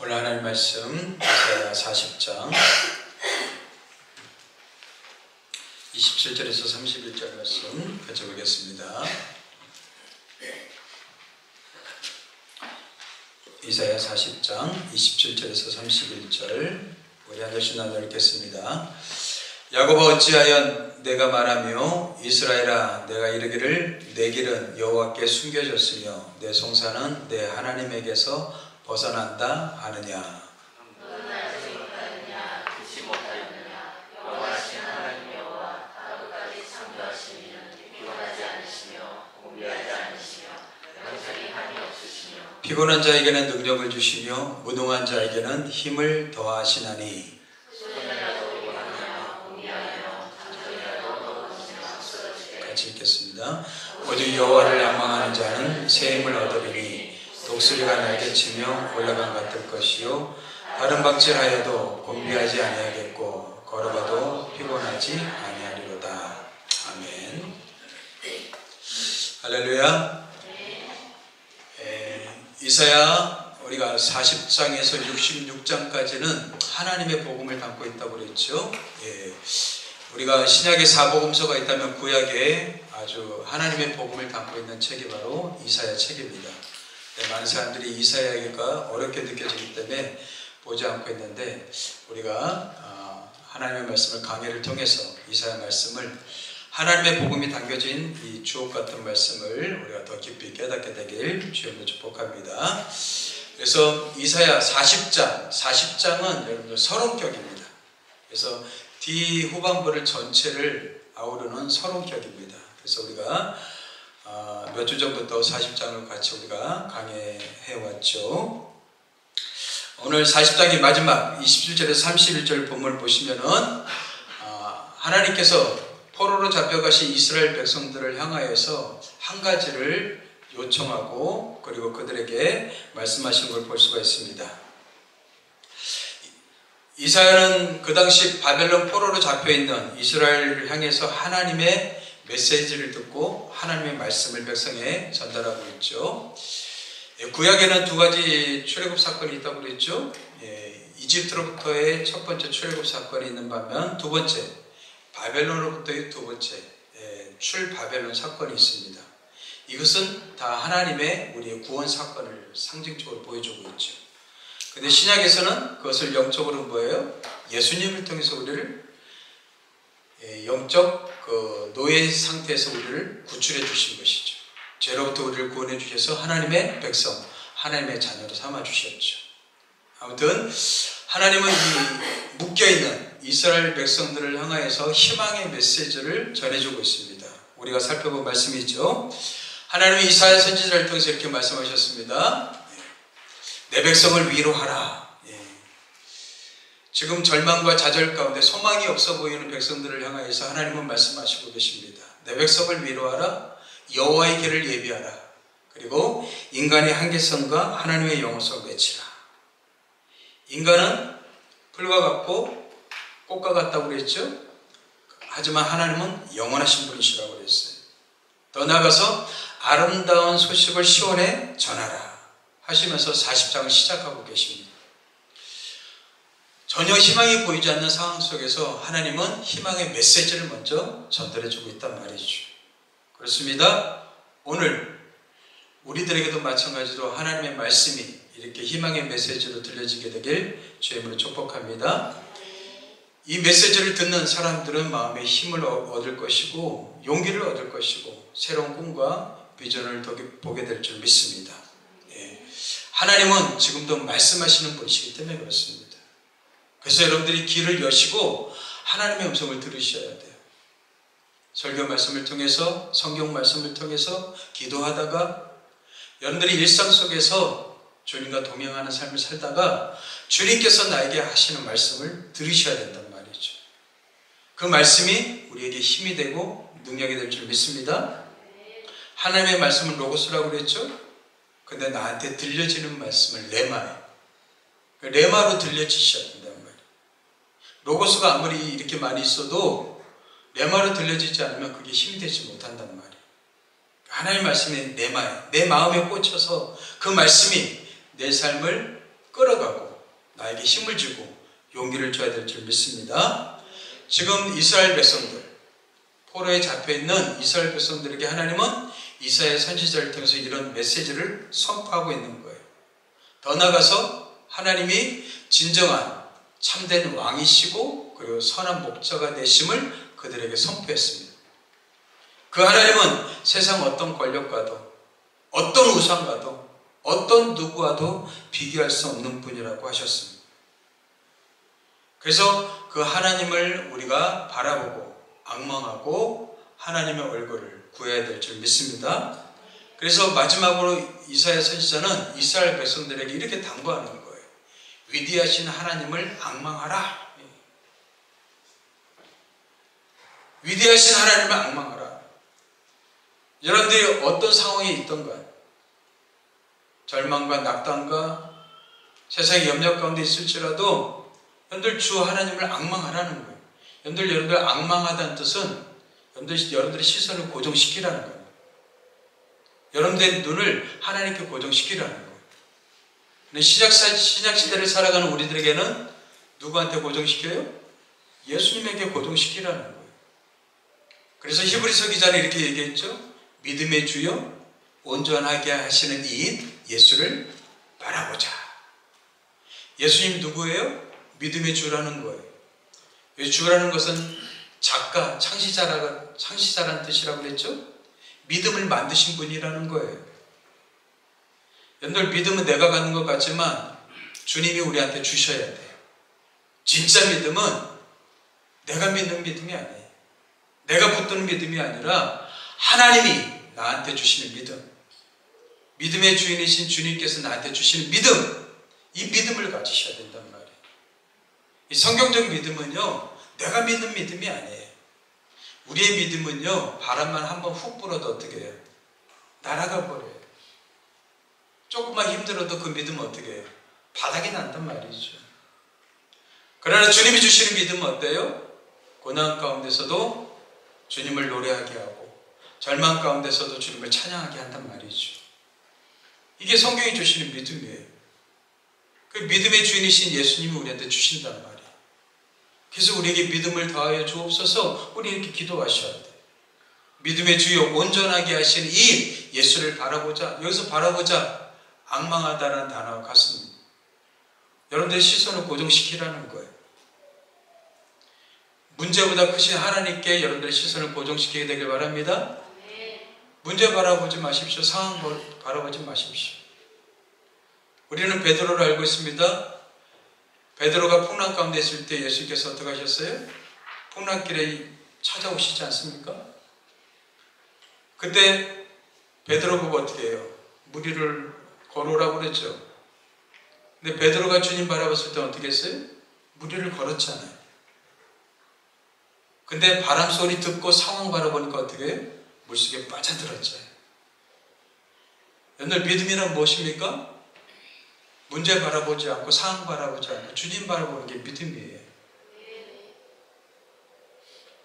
오늘 하나님 말씀 이사야 40장 27절에서 31절 말씀 같이 보겠습니다. 이사야 40장 27절에서 31절 우리 한 절씩 나눠 읽겠습니다. 야곱아 어찌하여 내가 말하며 이스라엘아 내가 이르기를 내 길은 여호와께 숨겨졌으며 내 송사는 내 하나님에게서 벗어난다 하느냐. 너는 알지 못하느냐 듣지 못하느냐 영원하신 하나님 여호와 하루까지 창조하신 이는 피곤하지 않으시며 공비하지 않으시며 영생이 한이 없으시며 피곤한 자에게는 능력을 주시며 무능한 자에게는 힘을 더하시나니. 같이 읽겠습니다. 모두 여호와를仰망하는 자는 새 힘을 얻으리니 독수리가 날개치며 올라간 같을 것이요 다른 박질하여도 곤비하지 아니하겠고 걸어가도 피곤하지 아니하리로다. 아멘. 할렐루야. 이사야 우리가 40장에서 66장까지는 하나님의 복음을 담고 있다고 그랬죠. 우리가 신약에 4복음서가 있다면 구약에 아주 하나님의 복음을 담고 있는 책이 바로 이사야 책입니다. 많은 사람들이 이사야가 어렵게 느껴지기 때문에 보지 않고 있는데 우리가 하나님의 말씀을 강해를 통해서 이사야 말씀을 하나님의 복음이 담겨진 이 주옥 같은 말씀을 우리가 더 깊이 깨닫게 되길 주님으로 축복합니다. 그래서 이사야 40장은 여러분들 서론격입니다. 그래서 뒤 후반부를 전체를 아우르는 서론격입니다. 그래서 우리가 몇 주 전부터 40장을 같이 우리가 강해해왔죠. 오늘 40장의 마지막 27절에서 31절 본문을 보시면은 하나님께서 포로로 잡혀가신 이스라엘 백성들을 향하여서 한 가지를 요청하고 그리고 그들에게 말씀하신 걸 볼 수가 있습니다. 이사야는 그 당시 바벨론 포로로 잡혀있는 이스라엘을 향해서 하나님의 메시지를 듣고 하나님의 말씀을 백성에 전달하고 있죠. 구약에는 두 가지 출애굽 사건이 있다고 그랬죠. 이집트로부터의 첫 번째 출애굽 사건이 있는 반면 두 번째 바벨론으로부터의 두 번째 출바벨론 사건이 있습니다. 이것은 다 하나님의 우리의 구원 사건을 상징적으로 보여주고 있죠. 근데 신약에서는 그것을 영적으로 뭐예요? 예수님을 통해서 우리를 영적 노예 상태에서 우리를 구출해 주신 것이죠. 죄로부터 우리를 구원해 주셔서 하나님의 백성, 하나님의 자녀로 삼아 주셨죠. 아무튼 하나님은 이 묶여있는 이스라엘 백성들을 향하여서 희망의 메시지를 전해주고 있습니다. 우리가 살펴본 말씀이죠. 하나님이 이사야 선지자를 통해서 이렇게 말씀하셨습니다. 내 백성을 위로하라. 지금 절망과 좌절 가운데 소망이 없어 보이는 백성들을 향하여서 하나님은 말씀하시고 계십니다. 내 백성을 위로하라. 여호와의 길을 예비하라. 그리고 인간의 한계성과 하나님의 영원성을 외치라. 인간은 풀과 같고 꽃과 같다고 그랬죠. 하지만 하나님은 영원하신 분이시라고 그랬어요. 더 나아가서 아름다운 소식을 시온에 전하라 하시면서 40장을 시작하고 계십니다. 전혀 희망이 보이지 않는 상황 속에서 하나님은 희망의 메시지를 먼저 전달해주고 있단 말이죠. 그렇습니다. 오늘 우리들에게도 마찬가지로 하나님의 말씀이 이렇게 희망의 메시지로 들려지게 되길 주의 이름으로 축복합니다. 이 메시지를 듣는 사람들은 마음에 힘을 얻을 것이고 용기를 얻을 것이고 새로운 꿈과 비전을 보게 될 줄 믿습니다. 하나님은 지금도 말씀하시는 분이시기 때문에 그렇습니다. 그래서 여러분들이 귀를 여시고 하나님의 음성을 들으셔야 돼요. 설교 말씀을 통해서 성경 말씀을 통해서 기도하다가 여러분들이 일상 속에서 주님과 동행하는 삶을 살다가 주님께서 나에게 하시는 말씀을 들으셔야 된단 말이죠. 그 말씀이 우리에게 힘이 되고 능력이 될 줄 믿습니다. 하나님의 말씀은 로고스라고 그랬죠. 근데 나한테 들려지는 말씀을 레마로 들려지셔야 된단 말이에요. 로고스가 아무리 이렇게 많이 있어도 레마로 들려지지 않으면 그게 힘이 되지 못한단 말이에요. 하나님의 말씀이 레마예요. 내 마음에 꽂혀서 그 말씀이 내 삶을 끌어가고 나에게 힘을 주고 용기를 줘야 될 줄 믿습니다. 지금 이스라엘 백성들, 포로에 잡혀있는 이스라엘 백성들에게 하나님은 이사야 선지자를 통해서 이런 메시지를 선포하고 있는 거예요. 더 나아가서 하나님이 진정한 참된 왕이시고 그리고 선한 목자가 되심을 그들에게 선포했습니다. 그 하나님은 세상 어떤 권력과도 어떤 우상과도 어떤 누구와도 비교할 수 없는 분이라고 하셨습니다. 그래서 그 하나님을 우리가 바라보고 악망하고 하나님의 얼굴을 구해야 될 줄 믿습니다. 그래서 마지막으로 이사야 선지자는 이스라엘 백성들에게 이렇게 당부하는 거예요. 위대하신 하나님을 악망하라. 위대하신 하나님을 악망하라. 여러분들이 어떤 상황에 있던가, 절망과 낙담과 세상의 염려 가운데 있을지라도 여러분들 주 하나님을 악망하라는 거예요. 여러분들 악망하다는 뜻은 여러분들의 시선을 고정시키라는 거예요. 여러분들의 눈을 하나님께 고정시키라는 거예요. 근데 신약시대를 살아가는 우리들에게는 누구한테 고정시켜요? 예수님에게 고정시키라는 거예요. 그래서 히브리서 기자는 이렇게 얘기했죠. 믿음의 주요 온전하게 하시는 이인 예수를 바라보자. 예수님 누구예요? 믿음의 주라는 거예요. 주라는 것은 작가, 창시자라는 뜻이라고 그랬죠? 믿음을 만드신 분이라는 거예요. 여러분들 믿음은 내가 갖는 것 같지만 주님이 우리한테 주셔야 돼요. 진짜 믿음은 내가 믿는 믿음이 아니에요. 내가 붙드는 믿음이 아니라 하나님이 나한테 주시는 믿음. 믿음의 주인이신 주님께서 나한테 주시는 믿음. 이 믿음을 가지셔야 된단 말이에요. 이 성경적 믿음은요, 내가 믿는 믿음이 아니에요. 우리의 믿음은요, 바람만 한번 훅 불어도 어떻게 해요? 날아가 버려요. 조금만 힘들어도 그 믿음은 어떻게 해요? 바닥이 난단 말이죠. 그러나 주님이 주시는 믿음은 어때요? 고난 가운데서도 주님을 노래하게 하고 절망 가운데서도 주님을 찬양하게 한단 말이죠. 이게 성경이 주시는 믿음이에요. 그 믿음의 주인이신 예수님이 우리한테 주신단 말이에요. 그래서 우리에게 믿음을 더하여 주옵소서. 우리 이렇게 기도하셔야 돼요. 믿음의 주요 온전하게 하시는 이 예수를 바라보자. 여기서 바라보자, 악망하다는 단어가 같습니다. 여러분들의 시선을 고정시키라는 거예요. 문제보다 크신 하나님께 여러분들의 시선을 고정시키게 되길 바랍니다. 문제 바라보지 마십시오. 상황 바라보지 마십시오. 우리는 베드로를 알고 있습니다. 베드로가 풍랑 가운데 있을 때 예수께서 어떻게 하셨어요? 풍랑길에 찾아오시지 않습니까? 그때 베드로 보고 어떻게 해요? 무리를 걸어오라고 그랬죠. 근데 베드로가 주님 바라봤을 때 어떻게 했어요? 무리를 걸었잖아요. 근데 바람 소리 듣고 상황 바라보니까 어떻게 해요? 물속에 빠져들었죠. 여러분들 믿음이란 무엇입니까? 문제 바라보지 않고 상황 바라보지 않고 주님 바라보는 게 믿음이에요.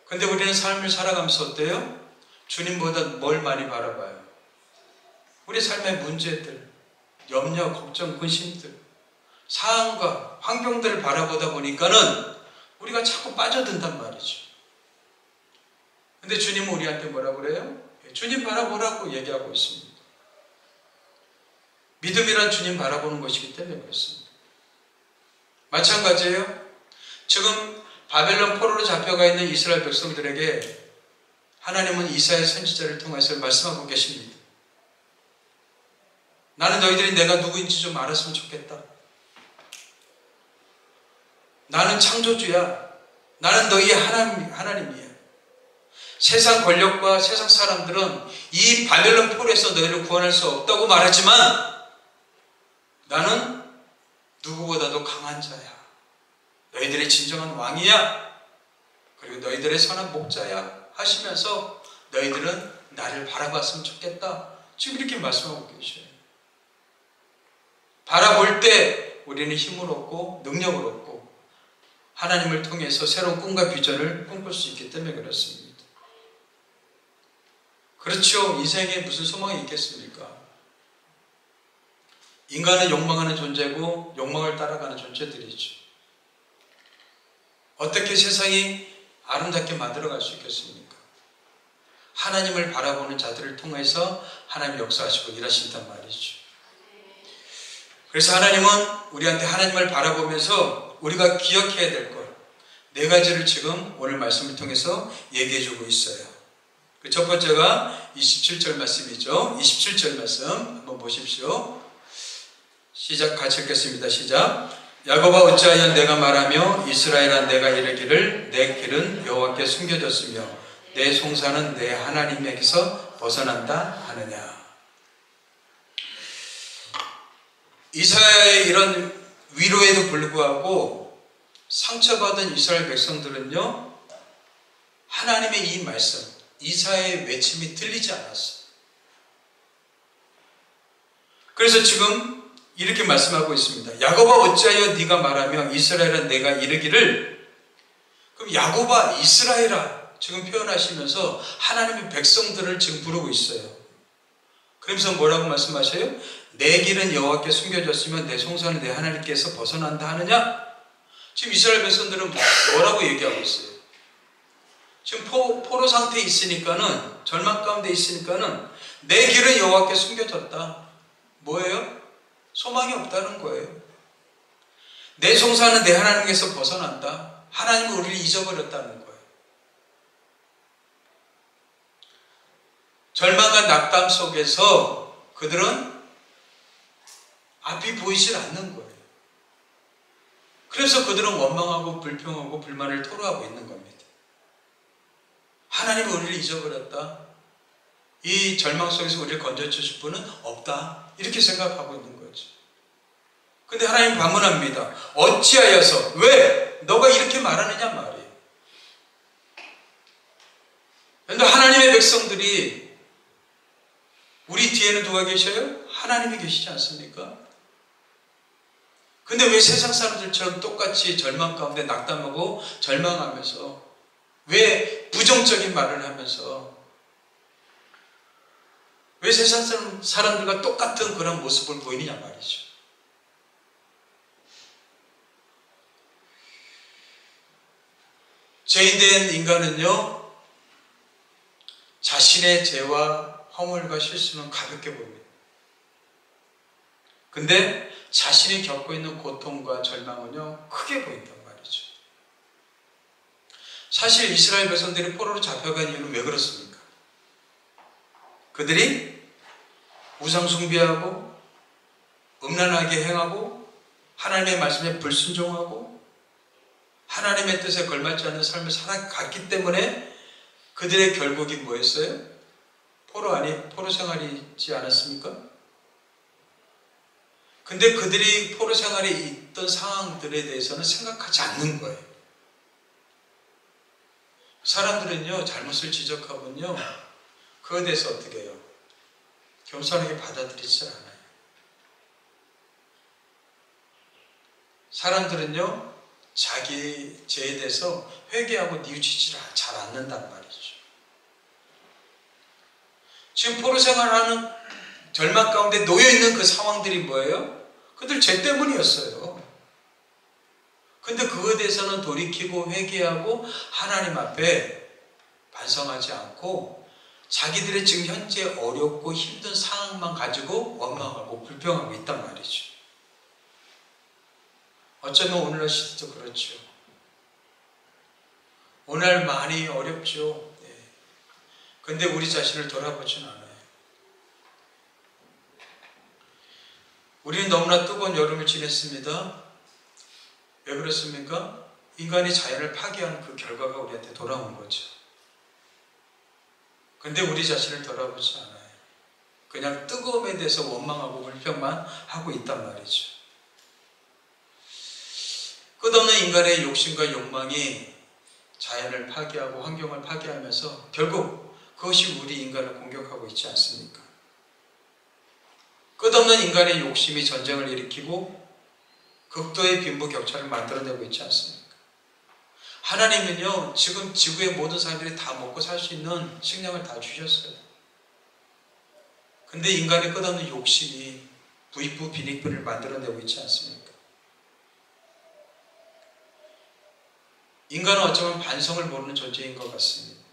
근데 우리는 삶을 살아가면서 어때요? 주님보다 뭘 많이 바라봐요? 우리 삶의 문제들, 염려, 걱정, 근심들, 상황과 환경들을 바라보다 보니까는 우리가 자꾸 빠져든단 말이죠. 근데 주님은 우리한테 뭐라고 그래요? 주님 바라보라고 얘기하고 있습니다. 믿음이란 주님 바라보는 것이기 때문에 그렇습니다. 마찬가지예요. 지금 바벨론 포로로 잡혀가 있는 이스라엘 백성들에게 하나님은 이사야 선지자를 통해서 말씀하고 계십니다. 나는 너희들이 내가 누구인지 좀 알았으면 좋겠다. 나는 창조주야. 나는 너희의 하나님이야. 세상 권력과 세상 사람들은 이 바벨론 포로에서 너희를 구원할 수 없다고 말하지만 나는 누구보다도 강한 자야. 너희들의 진정한 왕이야. 그리고 너희들의 선한 목자야 하시면서 너희들은 나를 바라봤으면 좋겠다. 지금 이렇게 말씀하고 계셔요. 바라볼 때 우리는 힘을 얻고 능력을 얻고 하나님을 통해서 새로운 꿈과 비전을 꿈꿀 수 있기 때문에 그렇습니다. 그렇죠. 인생에 무슨 소망이 있겠습니까? 인간은 욕망하는 존재고 욕망을 따라가는 존재들이죠. 어떻게 세상이 아름답게 만들어갈 수 있겠습니까? 하나님을 바라보는 자들을 통해서 하나님이 역사하시고 일하신단 말이죠. 그래서 하나님은 우리한테 하나님을 바라보면서 우리가 기억해야 될 것, 네 가지를 지금 오늘 말씀을 통해서 얘기해주고 있어요. 그 첫 번째가 27절 말씀이죠. 27절 말씀 한번 보십시오. 시작, 같이 읽겠습니다. 시작. 야곱아 어찌하여 내가 말하며 이스라엘아 내가 이르기를 내 길은 여호와께 숨겨졌으며 내 송사는 내 하나님에게서 벗어난다 하느냐. 이사야의 이런 위로에도 불구하고 상처받은 이스라엘 백성들은요, 하나님의 이 말씀, 이사야의 외침이 들리지 않았어요. 그래서 지금 이렇게 말씀하고 있습니다. 야곱아 어찌하여 네가 말하며 이스라엘아 내가 이르기를, 그럼 야곱아 이스라엘아 지금 표현하시면서 하나님의 백성들을 지금 부르고 있어요. 그러면서 뭐라고 말씀하셔요? 내 길은 여호와께 숨겨졌으며 내 송사는 내 하나님께서 벗어난다 하느냐? 지금 이스라엘 백성들은 뭐라고 얘기하고 있어요? 지금 포로 상태에 있으니까는, 절망 가운데 있으니까는 내 길은 여호와께 숨겨졌다. 뭐예요? 소망이 없다는 거예요. 내 송사는 내 하나님께서 벗어난다. 하나님은 우리를 잊어버렸다는 거예요. 절망과 낙담 속에서 그들은 앞이 보이질 않는 거예요. 그래서 그들은 원망하고 불평하고 불만을 토로하고 있는 겁니다. 하나님은 우리를 잊어버렸다. 이 절망 속에서 우리를 건져주실 분은 없다. 이렇게 생각하고 있는 거죠. 근데 하나님 반문합니다. 어찌하여서, 왜 너가 이렇게 말하느냐 말이에요. 그런데 하나님의 백성들이, 우리 뒤에는 누가 계셔요? 하나님이 계시지 않습니까? 근데 왜 세상 사람들처럼 똑같이 절망 가운데 낙담하고 절망하면서, 왜 부정적인 말을 하면서, 왜 세상 사람들과 똑같은 그런 모습을 보이느냐 말이죠. 죄인된 인간은요, 자신의 죄와 허물과 실수는 가볍게 보입니다. 근데 자신이 겪고 있는 고통과 절망은요, 크게 보인단 말이죠. 사실 이스라엘 백성들이 포로로 잡혀간 이유는 왜 그렇습니까? 그들이 우상 숭배하고 음란하게 행하고 하나님의 말씀에 불순종하고 하나님의 뜻에 걸맞지 않는 삶을 살아갔기 때문에 그들의 결국이 뭐였어요? 포로 생활이지 않았습니까? 근데 그들이 포로 생활에 있던 상황들에 대해서는 생각하지 않는 거예요. 사람들은요, 잘못을 지적하면요, 그거에 대해서 어떻게 해요? 겸손하게 받아들이지 않아요. 사람들은요, 자기 죄에 대해서 회개하고 뉘우치지 잘 않는단 말이죠. 지금 포로 생활하는 절망 가운데 놓여있는 그 상황들이 뭐예요? 그들 죄 때문이었어요. 근데 그거에 대해서는 돌이키고 회개하고 하나님 앞에 반성하지 않고 자기들의 지금 현재 어렵고 힘든 상황만 가지고 원망하고 불평하고 있단 말이죠. 어쩌면 오늘날 시대도 그렇죠. 오늘 많이 어렵죠. 네. 근데 우리 자신을 돌아보진 않아요. 우리는 너무나 뜨거운 여름을 지냈습니다. 왜 그렇습니까? 인간이 자연을 파괴하는 그 결과가 우리한테 돌아온 거죠. 근데 우리 자신을 돌아보지 않아요. 그냥 뜨거움에 대해서 원망하고 불평만 하고 있단 말이죠. 끝없는 인간의 욕심과 욕망이 자연을 파괴하고 환경을 파괴하면서 결국 그것이 우리 인간을 공격하고 있지 않습니까? 끝없는 인간의 욕심이 전쟁을 일으키고 극도의 빈부격차를 만들어내고 있지 않습니까? 하나님은요, 지금 지구의 모든 사람들이 다 먹고 살 수 있는 식량을 다 주셨어요. 근데 인간의 끝없는 욕심이 부익부 빈익부를 만들어내고 있지 않습니까? 인간은 어쩌면 반성을 모르는 존재인 것 같습니다.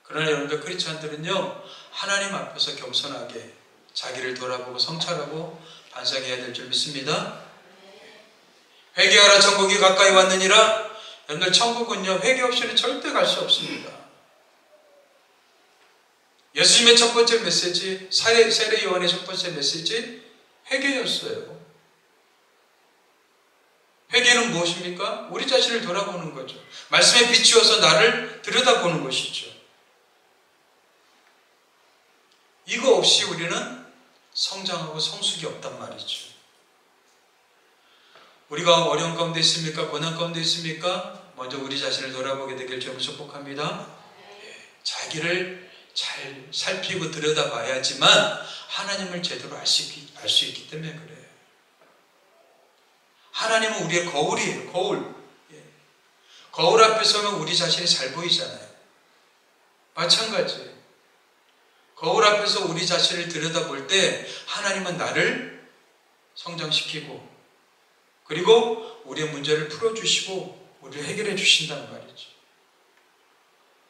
그러나 여러분들 크리스찬들은요, 하나님 앞에서 겸손하게 자기를 돌아보고 성찰하고 반성해야 될 줄 믿습니다. 회개하라 천국이 가까이 왔느니라. 여러분들 천국은요, 회개 없이는 절대 갈 수 없습니다. 예수님의 첫 번째 메시지, 세례 요한의 첫 번째 메시지, 회개였어요. 회개는 무엇입니까? 우리 자신을 돌아보는 거죠. 말씀에 비추어서 나를 들여다보는 것이죠. 이거 없이 우리는 성장하고 성숙이 없단 말이죠. 우리가 어려운 가운데 있습니까? 고난 가운데 있습니까? 먼저 우리 자신을 돌아보게 되길 주님을 축복합니다. 자기를 잘 살피고 들여다봐야지만 하나님을 제대로 알 수 있기 때문에 그래요. 하나님은 우리의 거울이에요. 거울. 거울 앞에 서면 우리 자신이 잘 보이잖아요. 마찬가지예요. 거울 앞에서 우리 자신을 들여다볼 때 하나님은 나를 성장시키고 그리고 우리의 문제를 풀어주시고 우리를 해결해 주신다는 말이죠.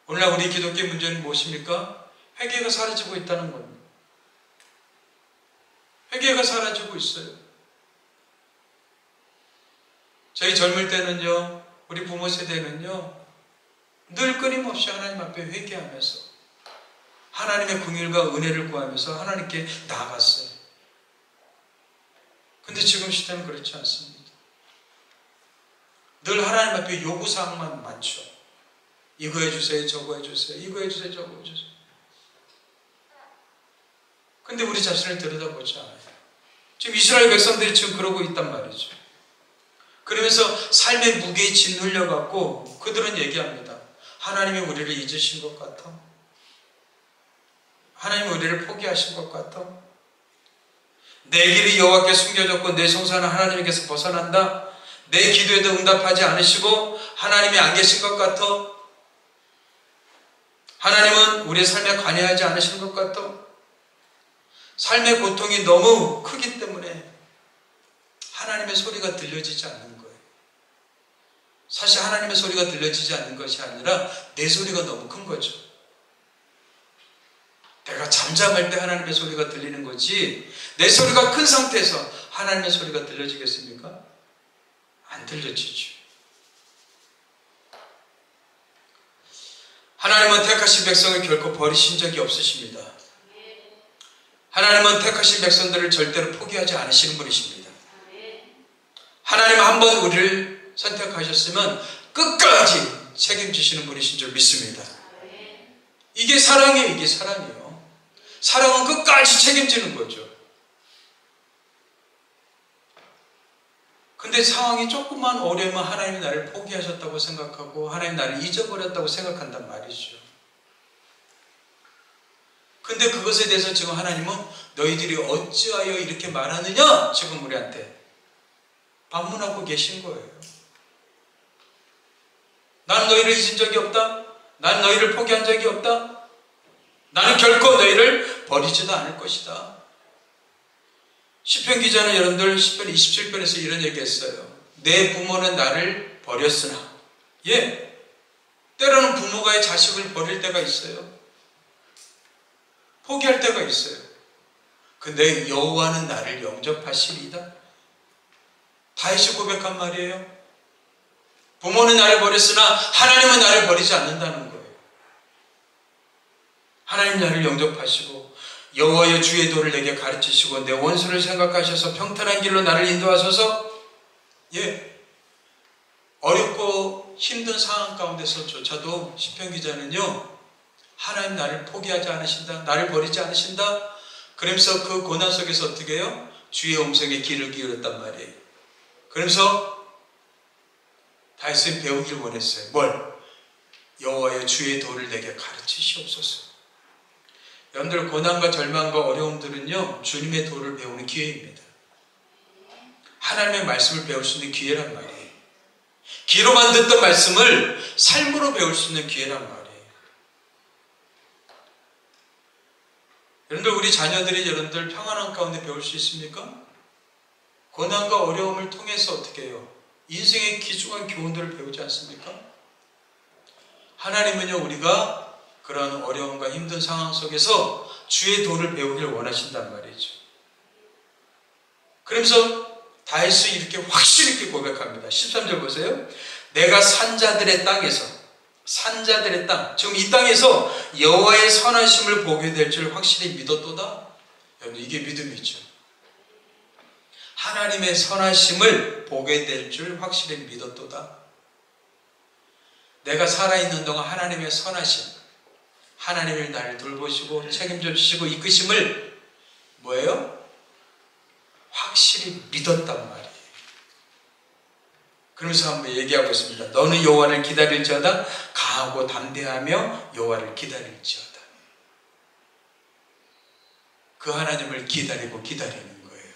오늘날 우리 기독교의 문제는 무엇입니까? 회개가 사라지고 있다는 겁니다. 회개가 사라지고 있어요. 저희 젊을 때는요, 우리 부모 세대는요, 늘 끊임없이 하나님 앞에 회개하면서 하나님의 긍휼과 은혜를 구하면서 하나님께 나아갔어요. 근데 지금 시대는 그렇지 않습니다. 늘 하나님 앞에 요구사항만 많죠. 이거 해주세요, 저거 해주세요, 이거 해주세요, 저거 해주세요. 근데 우리 자신을 들여다보지 않아요. 지금 이스라엘 백성들이 지금 그러고 있단 말이죠. 그러면서 삶의 무게에 짓눌려갖고 그들은 얘기합니다. 하나님이 우리를 잊으신 것 같아. 하나님이 우리를 포기하신 것 같아. 내 길이 여호와께 숨겨졌고 내 성사는 하나님께서 벗어난다. 내 기도에도 응답하지 않으시고 하나님이 안 계신 것 같아. 하나님은 우리의 삶에 관여하지 않으시는 것 같아. 삶의 고통이 너무 크기 때문에 하나님의 소리가 들려지지 않는 거예요. 사실 하나님의 소리가 들려지지 않는 것이 아니라 내 소리가 너무 큰 거죠. 내가 잠잠할 때 하나님의 소리가 들리는 거지 내 소리가 큰 상태에서 하나님의 소리가 들려지겠습니까? 안 들려지죠. 하나님은 택하신 백성을 결코 버리신 적이 없으십니다. 하나님은 택하신 백성들을 절대로 포기하지 않으시는 분이십니다. 하나님 한 번 우리를 선택하셨으면 끝까지 책임지시는 분이신 줄 믿습니다. 이게 사랑이에요. 이게 사랑이에요. 사랑은 끝까지 책임지는 거죠. 근데 상황이 조금만 어려우면 하나님이 나를 포기하셨다고 생각하고 하나님 나를 잊어버렸다고 생각한단 말이죠. 근데 그것에 대해서 지금 하나님은 너희들이 어찌하여 이렇게 말하느냐? 지금 우리한테 반문하고 계신 거예요. 나는 너희를 잊은 적이 없다. 나는 너희를 포기한 적이 없다. 나는 결코 너희를 버리지도 않을 것이다. 시편 기자는 여러분들 시편 27편에서 이런 얘기했어요. 내 부모는 나를 버렸으나 때로는 부모가 자식을 버릴 때가 있어요. 포기할 때가 있어요. 근데 여호와는 나를 영접하시리이다. 다윗이 고백한 말이에요. 부모는 나를 버렸으나 하나님은 나를 버리지 않는다는 거예요. 하나님 나를 영접하시고 여호와의 주의 도를 내게 가르치시고 내 원수를 생각하셔서 평탄한 길로 나를 인도하셔서 어렵고 힘든 상황 가운데서조차도 시편 기자는요 하나님 나를 포기하지 않으신다. 나를 버리지 않으신다. 그러면서 그 고난 속에서 어떻게 해요? 주의 음성에 귀를 기울였단 말이에요. 그러면서 다윗은 배우길 원했어요. 뭘? 여호와의 주의 도를 내게 가르치시옵소서. 여러분들 고난과 절망과 어려움들은요 주님의 도를 배우는 기회입니다. 하나님의 말씀을 배울 수 있는 기회란 말이에요. 귀로만 듣던 말씀을 삶으로 배울 수 있는 기회란 말이에요. 여러분들 우리 자녀들이 여러분들 평안한 가운데 배울 수 있습니까? 고난과 어려움을 통해서 어떻게 해요? 인생의 귀중한 교훈들을 배우지 않습니까? 하나님은요, 우리가 그런 어려움과 힘든 상황 속에서 주의 도를 배우길 원하신단 말이죠. 그러면서 다윗이 이렇게 확실히 있게 고백합니다. 13절 보세요. 내가 산자들의 땅에서, 산자들의 땅, 지금 이 땅에서 여호와의 선하심을 보게 될 줄 확실히 믿었도다. 여러분, 이게 믿음이죠. 하나님의 선하심을 보게 될 줄 확실히 믿었도다. 내가 살아있는 동안 하나님의 선하심, 하나님이 나를 돌보시고 책임져 주시고 이끄심을 뭐예요? 확실히 믿었단 말이에요. 그러면서 한번 얘기하고 있습니다. 너는 여호와를 기다릴지어다. 강하고 담대하며 여호와를 기다릴지어다. 그 하나님을 기다리고 기다리는 거예요.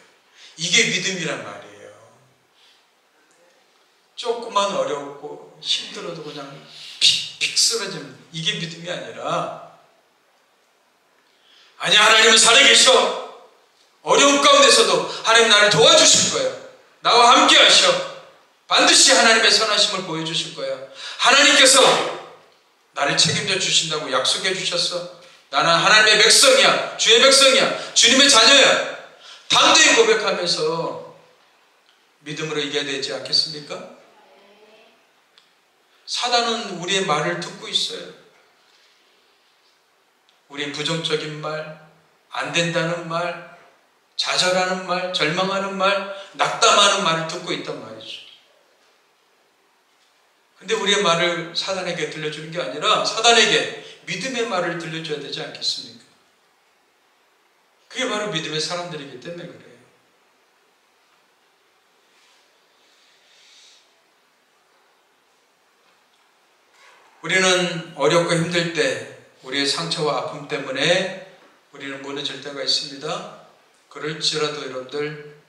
이게 믿음이란 말이에요. 조금만 어렵고 힘들어도 그냥 픽픽 쓰러지면 이게 믿음이 아니라, 아니, 하나님은 살아계셔. 어려운 가운데서도 하나님 나를 도와주실 거예요. 나와 함께 하셔. 반드시 하나님의 선하심을 보여주실 거예요. 하나님께서 나를 책임져 주신다고 약속해 주셨어. 나는 하나님의 백성이야. 주의 백성이야. 주님의 자녀야. 담대히 고백하면서 믿음으로 이겨야 되지 않겠습니까? 사단은 우리의 말을 듣고 있어요. 우리의 부정적인 말, 안 된다는 말, 좌절하는 말, 절망하는 말, 낙담하는 말을 듣고 있단 말이죠. 근데 우리의 말을 사단에게 들려주는 게 아니라 사단에게 믿음의 말을 들려줘야 되지 않겠습니까? 그게 바로 믿음의 사람들이기 때문에 그래요. 우리는 어렵고 힘들 때 우리의 상처와 아픔 때문에 우리는 무너질 때가 있습니다. 그럴지라도 여러분들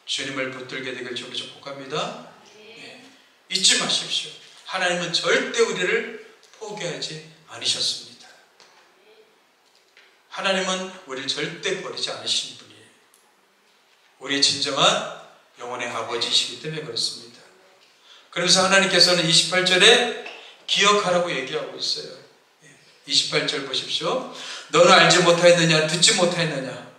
주님을 붙들게 되길 주로 축복합니다. 네. 잊지 마십시오. 하나님은 절대 우리를 포기하지 않으셨습니다. 하나님은 우리를 절대 버리지 않으신 분이에요. 우리의 진정한 영혼의 아버지이시기 때문에 그렇습니다. 그러면서 하나님께서는 28절에 기억하라고 얘기하고 있어요. 28절 보십시오. 너는 알지 못하였느냐? 듣지 못하였느냐?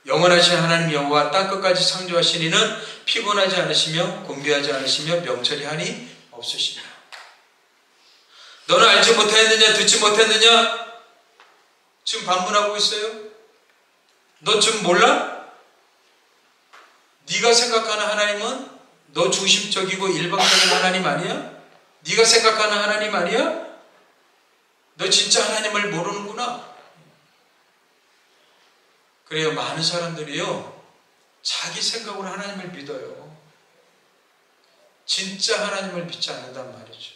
영원하신 하나님 여호와 땅끝까지 창조하신 이는 피곤하지 않으시며 곤비하지 않으시며 명철이 한이 없으시며. 너는 알지 못하였느냐? 듣지 못했느냐? 지금 반문하고 있어요. 너 지금 몰라? 네가 생각하는 하나님은 너 중심적이고 일방적인 하나님 아니야? 네가 생각하는 하나님 아니야? 너 진짜 하나님을 모르는구나. 그래요. 많은 사람들이요, 자기 생각으로 하나님을 믿어요. 진짜 하나님을 믿지 않는단 말이죠.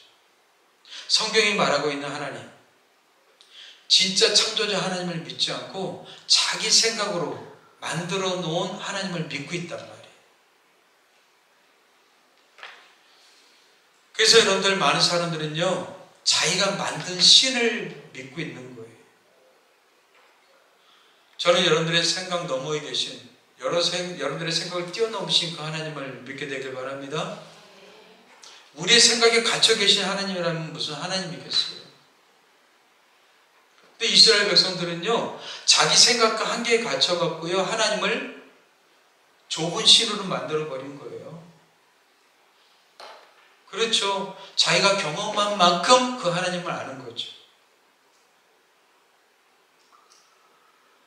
성경이 말하고 있는 하나님, 진짜 창조자 하나님을 믿지 않고 자기 생각으로 만들어 놓은 하나님을 믿고 있단 말이에요. 그래서 여러분들, 많은 사람들은요, 자기가 만든 신을 믿고 있는 거예요. 저는 여러분들의 생각 너머에 계신, 여러분들의 생각을 뛰어넘으신 그 하나님을 믿게 되길 바랍니다. 우리의 생각에 갇혀 계신 하나님이라면 무슨 하나님이겠어요? 근데 이스라엘 백성들은요, 자기 생각과 한계에 갇혀갖고요, 하나님을 좁은 신으로 만들어버린 거예요. 그렇죠. 자기가 경험한 만큼 그 하나님을 아는 거죠.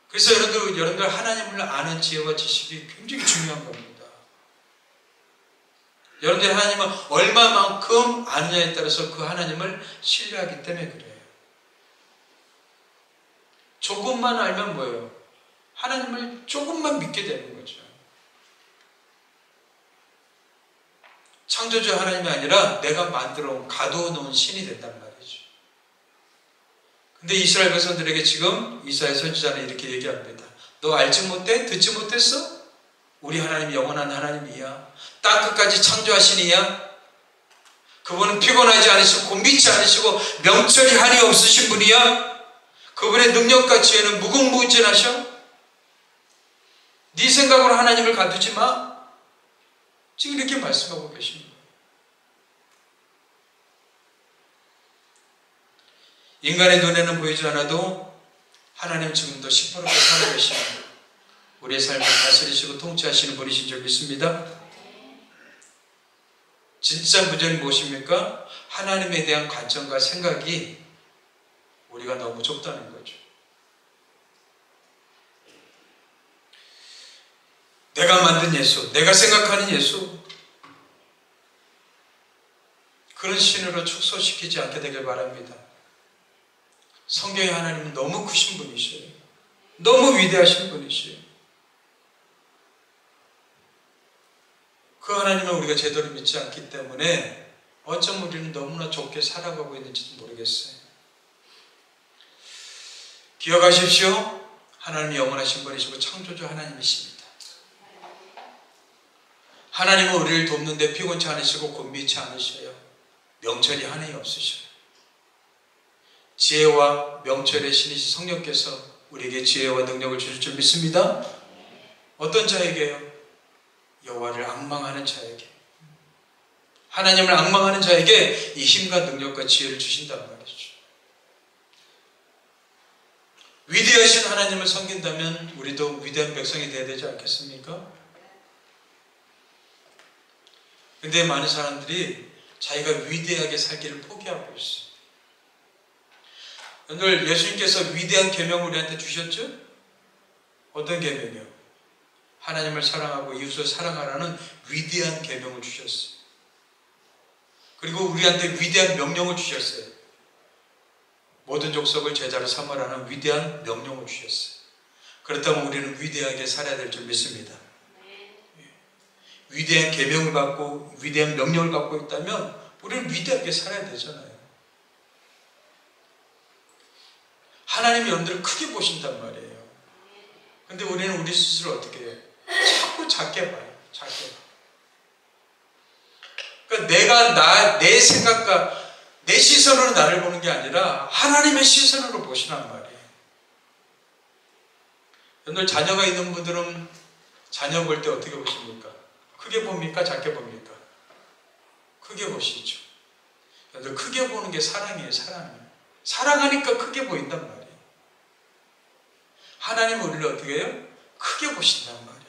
그래서 여러분들 하나님을 아는 지혜와 지식이 굉장히 중요한 겁니다. 여러분들이 하나님을 얼마만큼 아느냐에 따라서 그 하나님을 신뢰하기 때문에 그래요. 조금만 알면 뭐예요? 하나님을 조금만 믿게 되는 거죠. 창조주 하나님이 아니라 내가 만들어 가두어 놓은 신이 된단 말이죠. 근데 이스라엘 백성들에게 지금 이사야 선지자는 이렇게 얘기합니다. 너 알지 못해? 듣지 못했어? 우리 하나님이 영원한 하나님이야. 땅끝까지 창조하신 이야. 그분은 피곤하지 않으시고 곤비치 않으시고 명철이 한이 없으신 분이야. 그분의 능력과 지혜는 무궁무진하셔. 네 생각으로 하나님을 가두지 마. 지금 이렇게 말씀하고 계십니다. 인간의 눈에는 보이지 않아도 하나님 지금도 시퍼렇게 살아계시고 우리의 삶을 다스리시고 통치하시는 분이신 줄 믿습니다. 진짜 문제는 무엇입니까? 하나님에 대한 관점과 생각이 우리가 너무 좁다는 거죠. 내가 만든 예수, 내가 생각하는 예수, 그런 신으로 축소시키지 않게 되길 바랍니다. 성경의 하나님은 너무 크신 분이셔요. 너무 위대하신 분이셔요. 그 하나님을 우리가 제대로 믿지 않기 때문에 어쩜 우리는 너무나 좁게 살아가고 있는지도 모르겠어요. 기억하십시오. 하나님이 영원하신 분이시고 창조주 하나님이십니다. 하나님은 우리를 돕는데 피곤치 않으시고 곤비치 않으셔요. 명철이 하나님 없으셔요. 지혜와 명철의 신이신 성령께서 우리에게 지혜와 능력을 주실 줄 믿습니다. 어떤 자에게요? 여호와를 앙망하는 자에게, 하나님을 앙망하는 자에게 이 힘과 능력과 지혜를 주신단 말이죠. 위대하신 하나님을 섬긴다면 우리도 위대한 백성이 되어야 되지 않겠습니까? 근데 많은 사람들이 자기가 위대하게 살기를 포기하고 있어요. 오늘 예수님께서 위대한 계명을 우리한테 주셨죠? 어떤 계명이요? 하나님을 사랑하고 이웃을 사랑하라는 위대한 계명을 주셨어요. 그리고 우리한테 위대한 명령을 주셨어요. 모든 족속을 제자로 삼으라는 위대한 명령을 주셨어요. 그렇다면 우리는 위대하게 살아야 될 줄 믿습니다. 위대한 계명을 받고 위대한 명령을 갖고 있다면 우리는 위대하게 살아야 되잖아요. 하나님이 여러분들을 크게 보신단 말이에요. 근데 우리는 우리 스스로 어떻게 해요? 자꾸 작게 봐요. 작게 봐요. 그러니까 내가 내 생각과 내 시선으로 나를 보는 게 아니라 하나님의 시선으로 보시란 말이에요. 여러분들 자녀가 있는 분들은 자녀 볼 때 어떻게 보십니까? 크게 봅니까? 작게 봅니까? 크게 보시죠. 여러분들 크게 보는 게 사랑이에요. 사랑이에요. 사랑하니까 크게 보인단 말이에요. 하나님은 우리를 어떻게 해요? 크게 보신단 말이에요.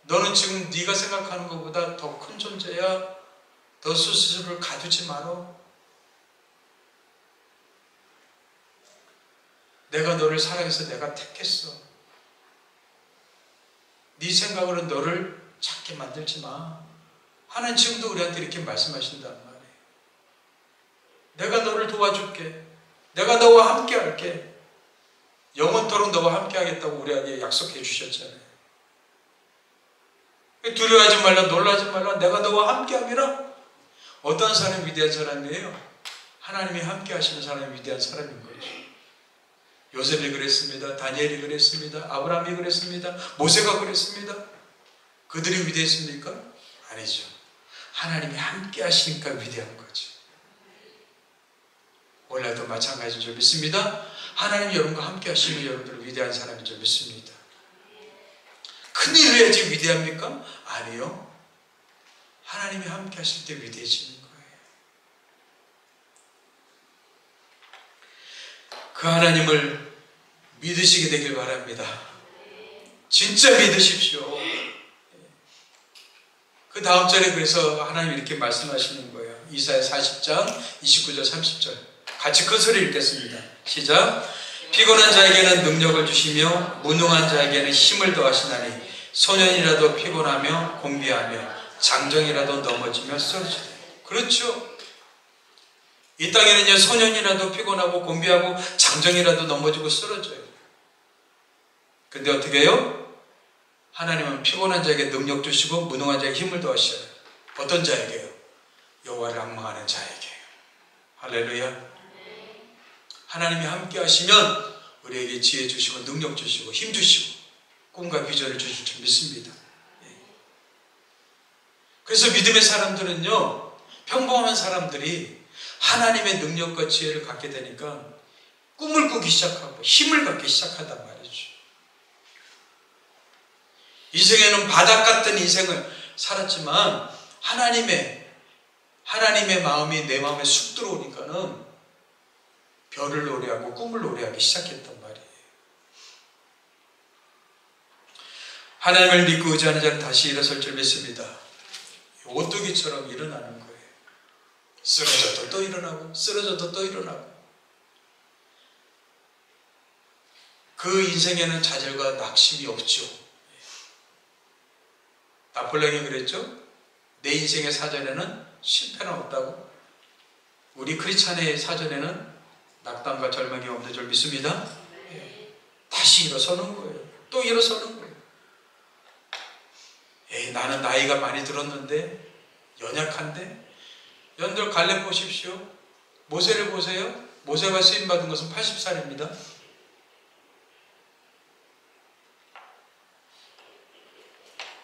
너는 지금 네가 생각하는 것보다 더 큰 존재야. 너 스스로를 가두지 마라. 내가 너를 사랑해서 내가 택했어. 네 생각으로 너를 작게 만들지 마. 하나님 지금도 우리한테 이렇게 말씀하신단 말이에요. 내가 너를 도와줄게. 내가 너와 함께 할게. 영원토록 너와 함께 하겠다고 우리에게 약속해 주셨잖아요. 두려워하지 말라, 놀라지 말라, 내가 너와 함께 함이라. 어떤 사람이 위대한 사람이에요? 하나님이 함께 하시는 사람이 위대한 사람인 거죠. 요셉이 그랬습니다. 다니엘이 그랬습니다. 아브라함이 그랬습니다. 모세가 그랬습니다. 그들이 위대했습니까? 아니죠. 하나님이 함께 하시니까 위대한 거죠. 오늘도 마찬가지인 줄 믿습니다. 하나님이 여러분과 함께 하시면 여러분들은 위대한 사람인 줄 믿습니다. 큰일을 해야지 위대합니까? 아니요. 하나님이 함께 하실 때 위대해지는 거예요. 그 하나님을 믿으시게 되길 바랍니다. 진짜 믿으십시오. 그 다음 절에 그래서 하나님이 이렇게 말씀하시는 거예요. 이사야 40장 29절 30절 같이 큰 소리 읽겠습니다. 시작. 피곤한 자에게는 능력을 주시며 무능한 자에게는 힘을 더하시나니 소년이라도 피곤하며 곤비하며 장정이라도 넘어지며 쓰러지네. 그렇죠. 이 땅에는요, 소년이라도 피곤하고 곤비하고 장정이라도 넘어지고 쓰러져요. 근데 어떻게 해요? 하나님은 피곤한 자에게 능력 주시고 무능한 자에게 힘을 더하셔요. 어떤 자에게요? 여호와를 앙망하는 자에게요. 할렐루야. 하나님이 함께 하시면 우리에게 지혜 주시고 능력 주시고 힘 주시고 꿈과 비전을 주실 줄 믿습니다. 그래서 믿음의 사람들은요, 평범한 사람들이 하나님의 능력과 지혜를 갖게 되니까 꿈을 꾸기 시작하고 힘을 갖기 시작한단 말이죠. 인생에는 바닥 같은 인생을 살았지만 하나님의 마음이 내 마음에 쑥 들어오니까는 별을 노래하고 꿈을 노래하기 시작했단 말이에요. 하나님을 믿고 의지하는 자는 다시 일어설 줄 믿습니다. 오뚜기처럼 일어나는 거예요. 쓰러져도 또 일어나고 쓰러져도 또 일어나고. 그 인생에는 좌절과 낙심이 없죠. 나폴레옹이 그랬죠. 내 인생의 사전에는 실패는 없다고. 우리 크리스찬의 사전에는 낙담과 절망이 없는 줄 믿습니다. 다시 일어서는 거예요. 또 일어서는 거예요. 나는 나이가 많이 들었는데, 연약한데. 여러분들 갈렙 보십시오. 모세를 보세요. 모세가 쓰임받은 것은 80살입니다.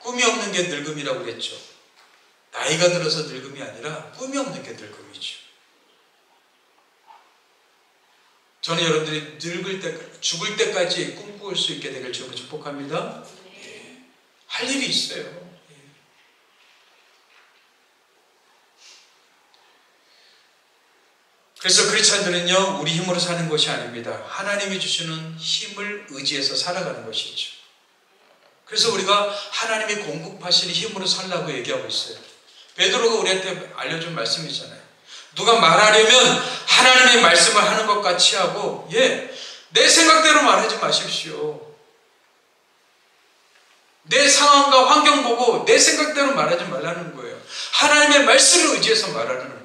꿈이 없는 게 늙음이라고 그랬죠. 나이가 들어서 늙음이 아니라 꿈이 없는 게 늙음이죠. 저는 여러분들이 죽을 때까지 꿈꿀 수 있게 되길 주님으로 축복합니다. 할 일이 있어요. 그래서 크리스찬들은요, 우리 힘으로 사는 것이 아닙니다. 하나님이 주시는 힘을 의지해서 살아가는 것이죠. 그래서 우리가 하나님이 공급하시는 힘으로 살라고 얘기하고 있어요. 베드로가 우리한테 알려준 말씀이잖아요. 누가 말하려면 하나님의 말씀을 하는 것 같이 하고, 내 생각대로 말하지 마십시오. 내 상황과 환경 보고 내 생각대로 말하지 말라는 거예요. 하나님의 말씀을 의지해서 말하는 거예요.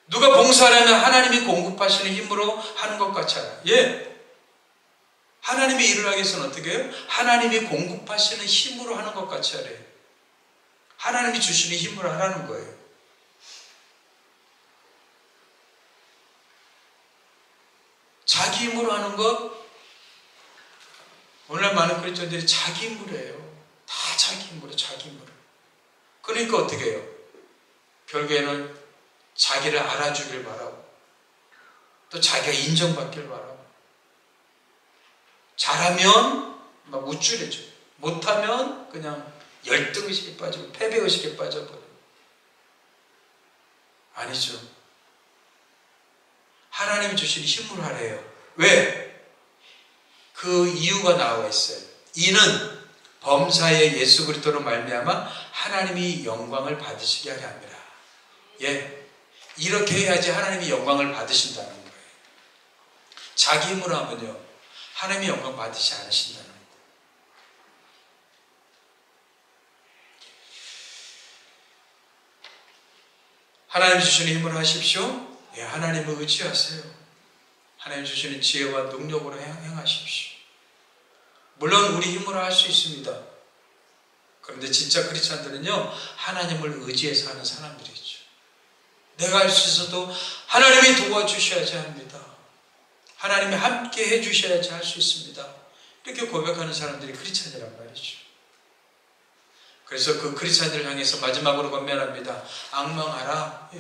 누가 봉사하려면 하나님이 공급하시는 힘으로 하는 것 같이 하라. 하나님이 일을 하기 위해서는 어떻게 해요? 하나님이 공급하시는 힘으로 하는 것 같이 하래요. 하나님이 주시는 힘으로 하라는 거예요. 자기 힘으로 하는 것, 오늘날 많은 크리스천들이 자기 힘으로 해요. 다 자기 힘으로. 그러니까 어떻게 해요? 결국에는 자기를 알아주길 바라고, 또 자기가 인정받길 바라고, 잘하면 막 우쭐해져, 못하면 그냥 열등의식에 빠지고 패배의식에 빠져버려요. 아니죠. 하나님이 주신 힘으로 하래요. 왜? 그 이유가 나와 있어요. 이는 범사의 예수 그리스도로 말미암아 하나님이 영광을 받으시게 하려 합니다. 이렇게 해야지 하나님이 영광을 받으신다는 거예요. 자기 힘으로 하면요, 하나님이 영광 받으시지 않으신다는 거예요. 하나님 주시는 힘으로 하십시오. 하나님을 의지하세요. 하나님 주시는 지혜와 능력으로 행하십시오. 물론 우리 힘으로 할 수 있습니다. 그런데 진짜 크리스찬들은요, 하나님을 의지해서 하는 사람들이죠. 내가 할 수 있어도 하나님이 도와주셔야지 합니다. 하나님이 함께 해주셔야지 할 수 있습니다. 이렇게 고백하는 사람들이 크리스찬이란 말이죠. 그래서 그 크리스찬들을 향해서 마지막으로 권면합니다. 앙망하라.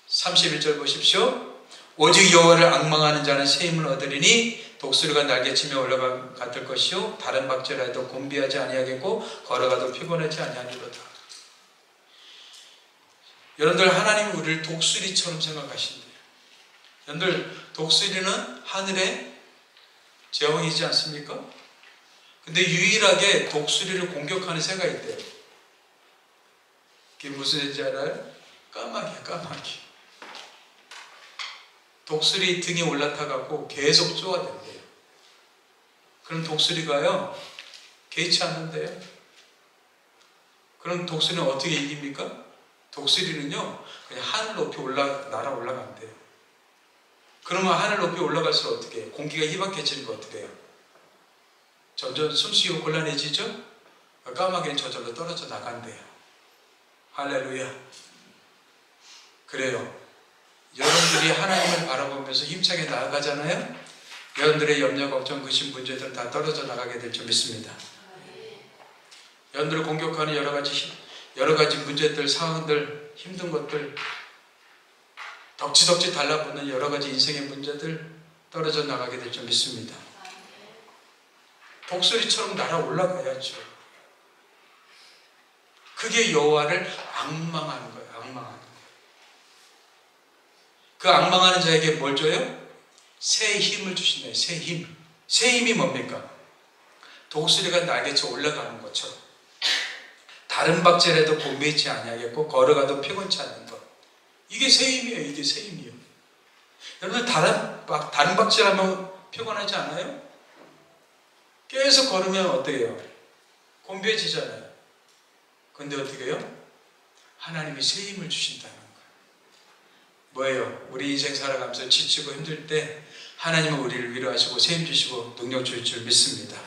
31절 보십시오. 오직 여호와를 앙망하는 자는 새 힘을 얻으리니 독수리가 날개치며 올라가 같을 것이요 다른 박제라도 곤비하지 아니하겠고 걸어가도 피곤하지 아니하리로다. 여러분들, 하나님이 우리를 독수리처럼 생각하신대요. 여러분들, 독수리는 하늘의 제왕이지 않습니까? 근데 유일하게 독수리를 공격하는 새가 있대요. 그게 무슨 새인지 알아요? 까마귀야, 까마귀. 독수리 등에 올라타갖고 계속 쏘아댄대요. 그럼 독수리가요, 개의치 않는데요. 그럼 독수리는 어떻게 이깁니까? 독수리는요, 그냥 하늘 높이 날아 올라간대요. 그러면 하늘 높이 올라갈수록 어떻게 해요? 공기가 희박해지는 거 어떻게 해요? 점점 숨쉬기가 곤란해지죠? 까마귀는 저절로 떨어져 나간대요. 할렐루야. 그래요. 여러분들이 하나님을 바라보면서 힘차게 나아가잖아요. 여러분들의 염려, 걱정, 근심, 문제들은 다 떨어져 나가게 될 줄 믿습니다. 여러분들을 공격하는 여러 가지 문제들, 상황들, 힘든 것들, 덕지덕지 달라붙는 여러 가지 인생의 문제들 떨어져 나가게 될 줄 믿습니다. 독수리처럼 날아 올라가야죠. 그게 여호와를 앙망하는 거예요. 앙망하는 거예요. 그 앙망하는 자에게 뭘 줘요? 새 힘을 주신다요. 새 힘. 새 힘이 뭡니까? 독수리가 날개쳐 올라가는 것처럼 다른 박제라도 곤배치 아니하겠고 걸어가도 피곤치 않는 것. 이게 새 힘이에요. 이게 새 힘이에요. 여러분들 다른 박제라면 피곤하지 않아요? 계속 걸으면 어떻게 해요? 곤배해지잖아요. 근데 어떻게 해요? 하나님이 새 힘을 주신다는 거예요. 뭐예요? 우리 인생 살아가면서 지치고 힘들 때 하나님은 우리를 위로하시고 새 힘 주시고 능력 주실 줄 믿습니다.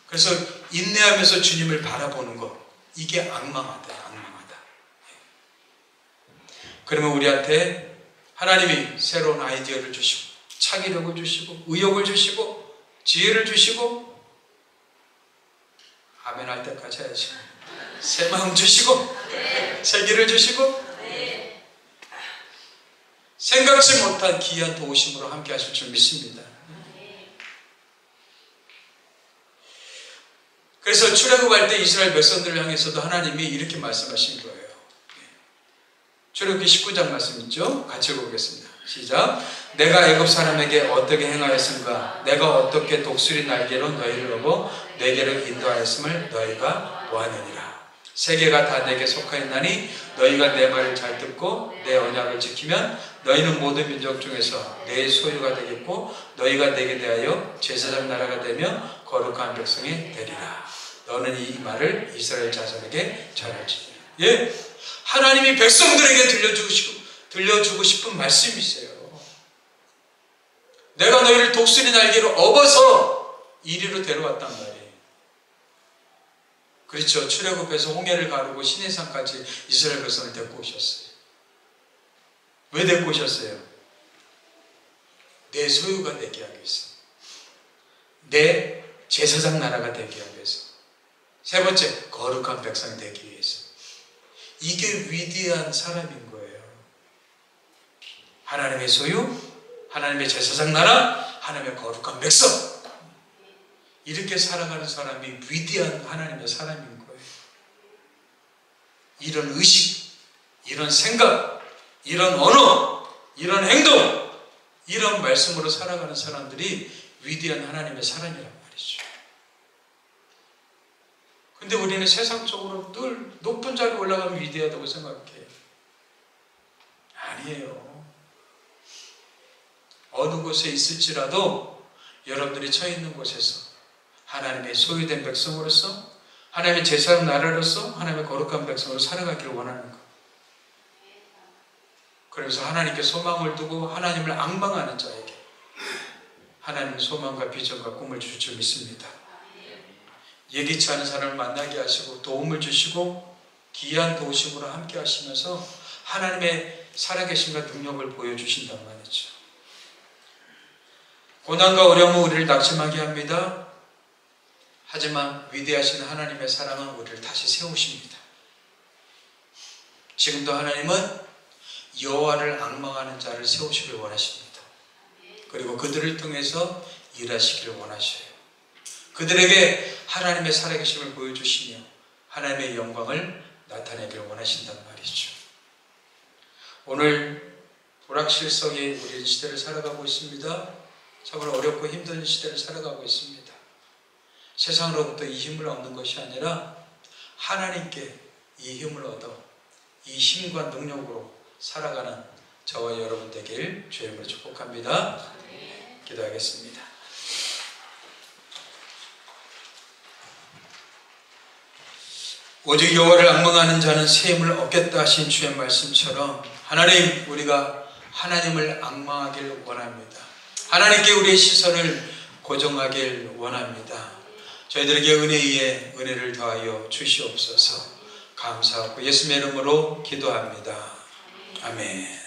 그래서 인내하면서 주님을 바라보는 것, 이게 앙망하다. 앙망하다. 그러면 우리한테 하나님이 새로운 아이디어를 주시고 창의력을 주시고 의욕을 주시고 지혜를 주시고 아멘 할 때까지 해야지. 새 마음 주시고 새 길을 주시고 생각지 못한 귀한 도우심으로 함께 하실 줄 믿습니다. 그래서 출애굽할 때 이스라엘 백성들을 향해서도 하나님이 이렇게 말씀하신 거예요. 출애굽기 19장 말씀 있죠? 같이 읽어보겠습니다. 시작. 내가 애굽 사람에게 어떻게 행하였은가? 내가 어떻게 독수리 날개로 너희를 업어 내게로 인도하였음을 너희가 보았느니라. 세계가 다 내게 속하였나니 너희가 내 말을 잘 듣고 내 언약을 지키면 너희는 모든 민족 중에서 내 소유가 되겠고 너희가 내게 대하여 제사장 나라가 되며 거룩한 백성이 되리라. 너는 이 말을 이스라엘 자손에게 전할지니라. 예, 하나님이 백성들에게 들려주고 싶은 말씀이세요. 내가 너희를 독수리 날개로 업어서 이리로 데려왔단 말이에요. 그렇죠. 출애굽해서 홍해를 가르고 시내산까지 이스라엘 백성을 데리고 오셨어요. 왜 데리고 오셨어요? 내 소유가 되게 하기 위해서. 내 제사장 나라가 되게 하기 위해서. 세 번째, 거룩한 백성이 되기 위해서. 이게 위대한 사람인 거예요. 하나님의 소유, 하나님의 제사장 나라, 하나님의 거룩한 백성. 이렇게 살아가는 사람이 위대한 하나님의 사람인 거예요. 이런 의식, 이런 생각, 이런 언어, 이런 행동, 이런 말씀으로 살아가는 사람들이 위대한 하나님의 사람이란 말이죠. 근데 우리는 세상적으로 늘 높은 자리에 올라가면 위대하다고 생각해요. 아니에요. 어느 곳에 있을지라도 여러분들이 처해 있는 곳에서 하나님의 소유된 백성으로서 하나님의 제사장 나라로서 하나님의 거룩한 백성으로 살아가기를 원하는 것. 그래서 하나님께 소망을 두고 하나님을 앙망하는 자에게 하나님의 소망과 비전과 꿈을 주실 줄 믿습니다. 예기치 않은 사람을 만나게 하시고 도움을 주시고 귀한 도우심으로 함께 하시면서 하나님의 살아계심과 능력을 보여주신단 말이죠. 고난과 어려움은 우리를 낙심하게 합니다. 하지만 위대하신 하나님의 사랑은 우리를 다시 세우십니다. 지금도 하나님은 여호와를 앙망하는 자를 세우시길 원하십니다. 그리고 그들을 통해서 일하시기를 원하셔요. 그들에게 하나님의 살아계심을 보여주시며 하나님의 영광을 나타내기를 원하신단 말이죠. 오늘 불확실성의 우리 시대를 살아가고 있습니다. 정말 어렵고 힘든 시대를 살아가고 있습니다. 세상으로부터 이 힘을 얻는 것이 아니라 하나님께 이 힘을 얻어 이 힘과 능력으로 살아가는 저와 여러분 되길 주의 이름으로 축복합니다. 기도하겠습니다. 오직 여호와를 앙망하는 자는 새 힘을 얻겠다 하신 주의 말씀처럼 하나님, 우리가 하나님을 앙망하길 원합니다. 하나님께 우리의 시선을 고정하길 원합니다. 저희들에게 은혜 위에 은혜를 더하여 주시옵소서. 감사하고 예수님의 이름으로 기도합니다. 아멘.